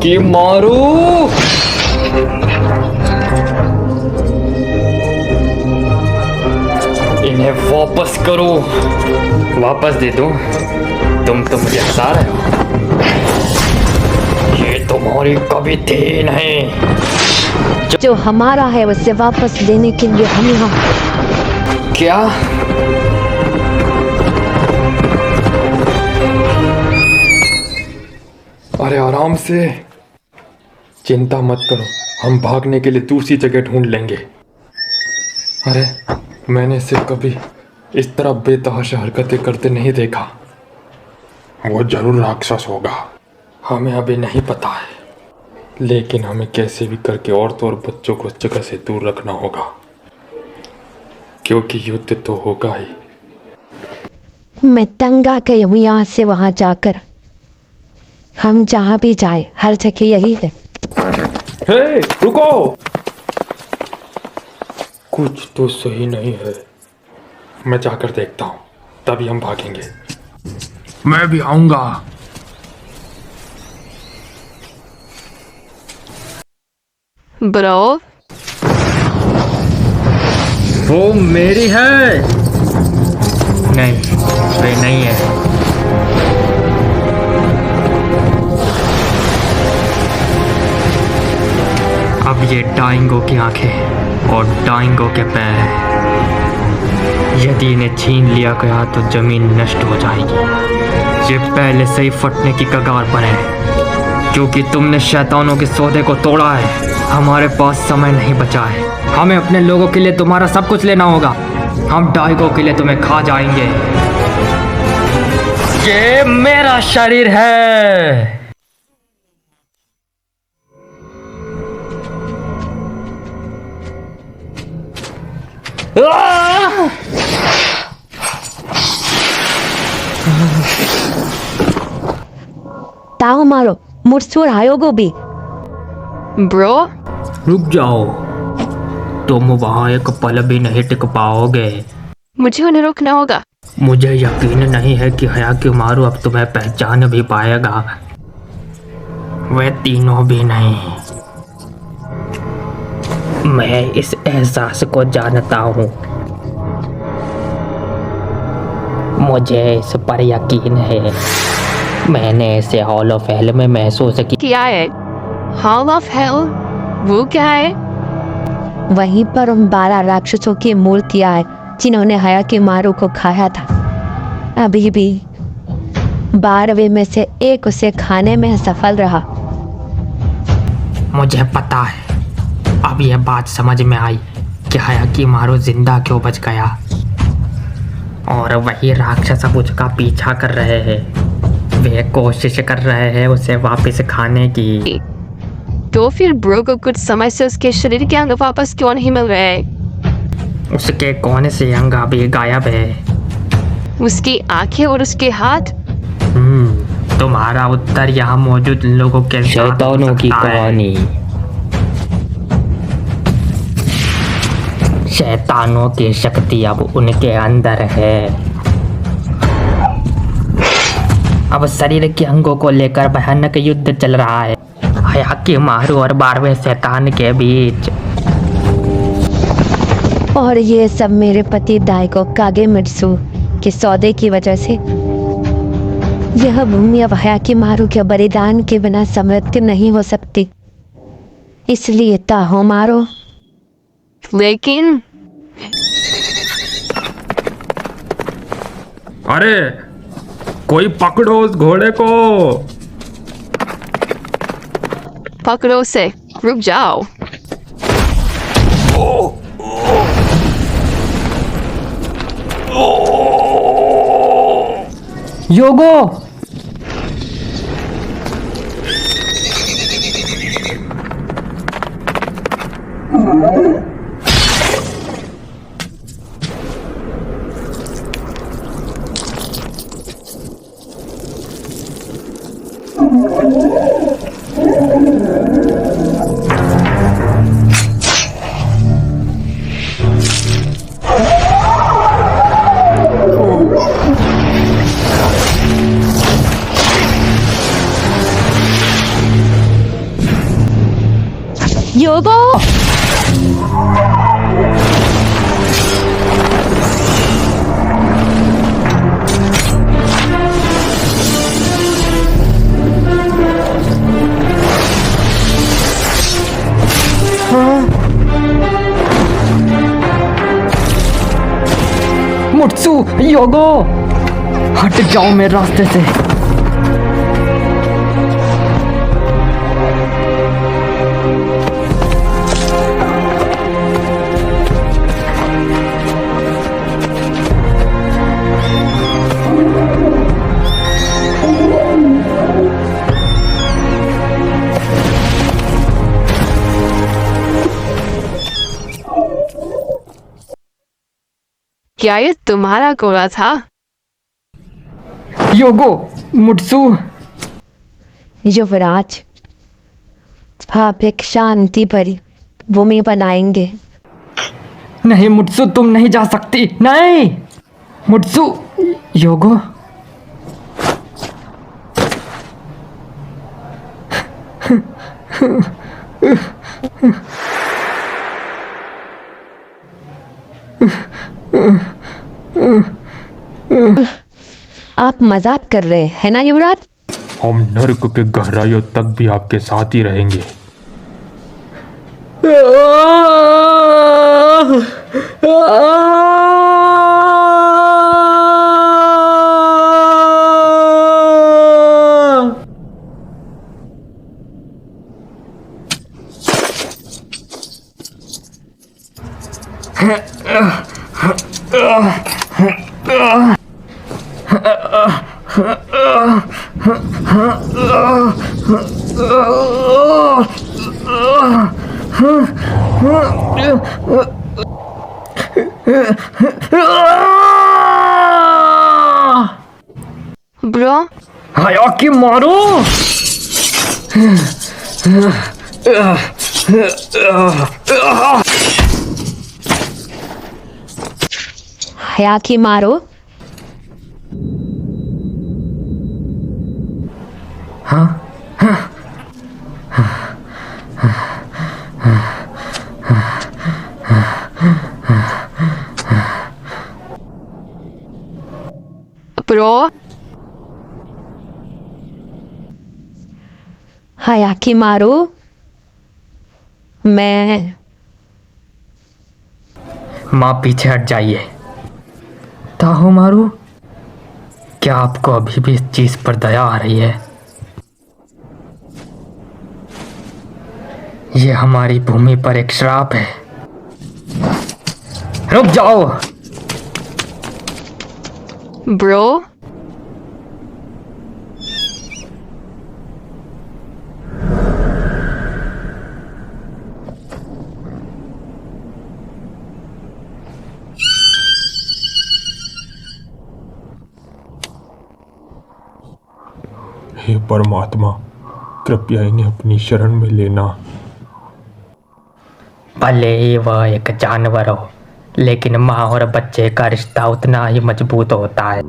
कि मारू। इन्हें वापस करो, वापस दे दो। तुम तो मुझे हंसा रहे हो। ये तुम्हारी कभी थी नहीं। जो हमारा है उसे वापस लेने के लिए हम यहाँ। क्या? अरे आराम से, चिंता मत करो, हम भागने के लिए दूसरी जगह ढूंढ लेंगे। अरे मैंने इसे कभी इस तरह बेतहाशा हरकतें करते नहीं देखा। वो जरूर राक्षस होगा, हमें अभी नहीं पता है, लेकिन हमें कैसे भी करके औरतों और बच्चों को उस जगह से दूर रखना होगा, क्योंकि युद्ध तो होगा ही। मैं तंग आ गई हूँ यहाँ से वहाँ जाकर। हम जहाँ भी जाए हर जगह यही है। हे, रुको, कुछ तो सही नहीं है। मैं जाकर देखता हूँ, तभी हम भागेंगे। मैं भी आऊंगा। ब्रो, वो मेरी है। नहीं, वे नहीं है। अब ये डाइंगो की आंखें और डाइंगो के पैर हैं। यदि इन्हें छीन लिया गया तो जमीन नष्ट हो जाएगी। ये पहले से ही फटने की कगार पर है, क्योंकि तुमने शैतानों के सौदे को तोड़ा है। हमारे पास समय नहीं बचा है। हमें अपने लोगों के लिए तुम्हारा सब कुछ लेना होगा। हम डाइगो के लिए तुम्हें खा जाएंगे। ये मेरा शरीर है। ताओ मारो, मुझसे आयोगो भी। ब्रो, रुक जाओ, तुम वहां एक पल भी नहीं टिक पाओगे। मुझे उन्हें रोकना होगा। मुझे यकीन नहीं है कि हयाकिमारू अब तुम्हें पहचान भी पाएगा। वे तीनों भी नहीं। मैं इस एहसास को जानता हूँ। मुझे इस पर यकीन है। मैंने इसे हॉल ऑफ हेल में महसूस क्या है हॉल ऑफ हेल? वो क्या है? वहीं पर उन 12 राक्षसों की मूर्तियां हैं जिन्होंने हयाकिमारू को खाया था। अभी भी 12वें में से एक उसे खाने में सफल रहा। मुझे पता है, अब यह बात समझ में आई कि हयाकिमारू जिंदा क्यों बच गया। और वही राक्षस अब उसका पीछा कर रहे हैं। वे कोशिश कर रहे हैं उसे वापस खाने की। तो फिर ब्रो को कुछ समय से उसके शरीर के अंग वापस क्यों नहीं मिल रहे? उसके कौन से अंग अभी गायब है? उसकी आंखें और उसके हाथ? तुम्हारा उत्तर यहाँ मौजूद लोगों के शैतानों की कहानी। शैतानों की शक्ति अब उनके अंदर है। अब शरीर के अंगों को लेकर भयानक युद्ध चल रहा है हयाकिमारू और 12वें शैतान के बीच। और ये सब मेरे पति डाइगो कागेमित्सु के सौदे की वजह से। यह भूमि अब हयाकिमारू के बलिदान के बिना समृद्ध नहीं हो सकती, इसलिए ताहो मारो। लेकिन अरे कोई पकड़ो उस घोड़े को। पकड़ो से, रुक जाओ। योगो, योगो मुत्सु, योगो, हट जाओ मेरे रास्ते से। क्या ये तुम्हारा गोला था? योगो, मुत्सु, युवराज, आप एक शांति भरी भूमि बनाएंगे। नहीं मुत्सु, तुम नहीं जा सकती। नहीं मुत्सु, योगो, आप मजाक कर रहे हैं ना युवराज? हम नर्क के गहराइयों तक भी आपके साथ ही रहेंगे। ब्रो, हायाकी मारो। हयाकी मारो। ब्रो, हयाकी मारो। मैं माँ पीछे हट जाइए। ताहो मारू, क्या आपको अभी भी इस चीज पर दया आ रही है? ये हमारी भूमि पर एक श्राप है। रुक जाओ। ब्रो, हे परमात्मा, कृपया इन्हें अपनी शरण में लेना। भले ही वह एक जानवर हो, लेकिन माँ और बच्चे का रिश्ता उतना ही मजबूत होता है।